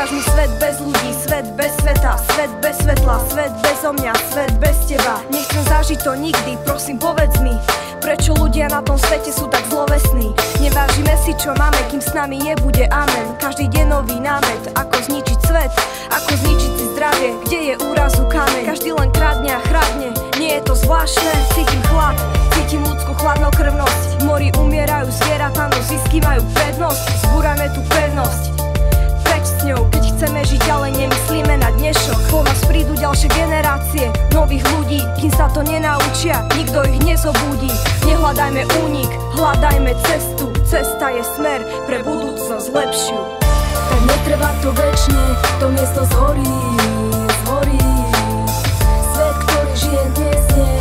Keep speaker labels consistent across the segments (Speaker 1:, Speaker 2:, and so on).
Speaker 1: Ukáž mi svet bez ľudí, svet bez sveta, svet bez svetla, svet bezo mňa, svet bez teba. Nechcem zažiť to nikdy, prosím povedz mi, prečo ľudia na tom svete sú tak zlovesní. Nevážime si čo máme, kým s nami nebude amen. Každý deň nový námet, ako zničiť svet, ako zničiť si zdravie, kde je úrazu kameň. Každý len kradne a chradne, nie je to zvláštne. Cítim chlad, cítim ľudskú chladnokrvnosť. V mori umierajú zvieratá, no zisky majú prednosť. Zbúrame tú pevnosť, preč s ňou, keď chceme žiť ďalej, nemyslíme na dnešok. Po nás prídu ďalšie generácie nových ľudí, kým sa to nenaučia, nikto ich nezobudí. Nehľadajme únik, hľadajme cestu. Cesta je smer pre budúcnosť lepšiu.
Speaker 2: Tak netrvá to večne, to miesto zhorí, zhorí. Svet, ktorý žije dnes nie.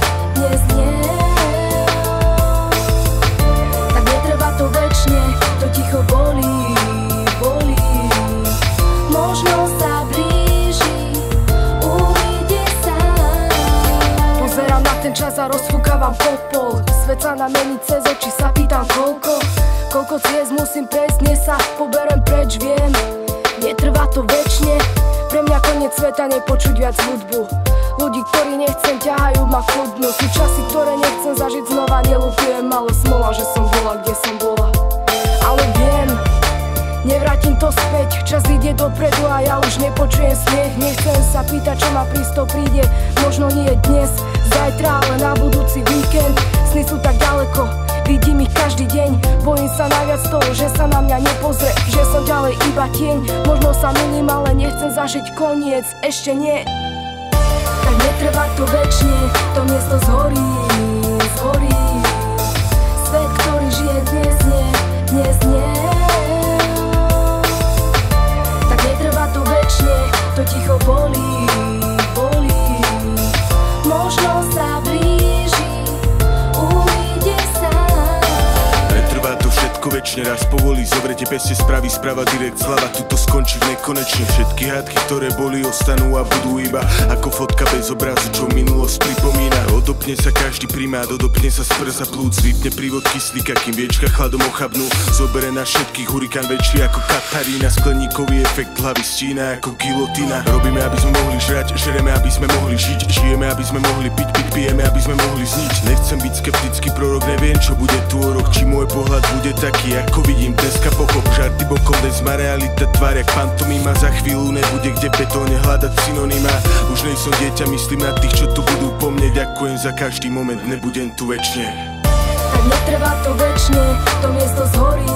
Speaker 2: Tak netrvá to večne, to ticho bolí, bolí. Možno sa blíži, uvidie sa.
Speaker 1: Pozerám na ten čas a rozfúkavam popol. Svet sa na mení cez oči, sa pýtam koľko ciest musím prejsť, dnes sa poberem preč, viem. Netrvá to večne, pre mňa koniec sveta, nepočuť viac hudbu. Ľudí, ktorí nechcem, ťahajú ma k dnu. Sú časy, ktoré nechcem zažiť znova, neľutujem, malo smola, že som bola, kde som bola. Ale viem, nevrátim to späť, čas ide dopredu a ja už nepočujem smiech. Nechcem sa pýtať, čo ma prísto príde, možno nie dnes, zajtra, ale na budúci víkend. Sny sú tak ďaleko, vidím ich každý deň. Bojím sa najviac toho, že sa na mňa nepozrie, že som ďalej iba tieň. Možno sa mením, ale nechcem zažiť koniec, ešte nie.
Speaker 2: Tak netrvá to večne, to miesto zhorí, zhorí. Svet, ktorý žije dnes nie. Tak netrvá to večne, to ticho bolí, bolí. Možno sa blíži, uvidie sa.
Speaker 3: Netrvá to všetko večne, raz povolí, zobrete pesne, spraví správa, direkt zľava, tuto skončí nekonečne. Všetky hádky, ktoré boli, ostanú a budú iba ako fotka bez obrazu, čo minulosť pripomína. Odopne sa každý primát, odopne sa z prsa plúc, vypne prívod kyslíka, kým viečka chladom ochabnú. Zobere na všetkých hurikán väčší ako Katarína, skleníkový efekt hlavy stína ako gilotína. Robíme, aby sme mohli žrať, žereme, aby sme mohli žiť, žijeme, aby sme mohli piť, pijeme, aby sme mohli zniť. Nechcem byť skeptický prorok, neviem, čo bude tu o rok, či môj pohľad bude taký, ako vidím dneska. Pochop, žarty bokom, dnes má realita tvár jak pantomima. Za chvíľu nebude kde betóne hľadať synonymá. Už nejsom dieťa, myslím na tých, čo tu budú po mne. Ďakujem za každý moment, nebudem tu večne.
Speaker 2: Tak netrvá to večne, to miesto zhorí,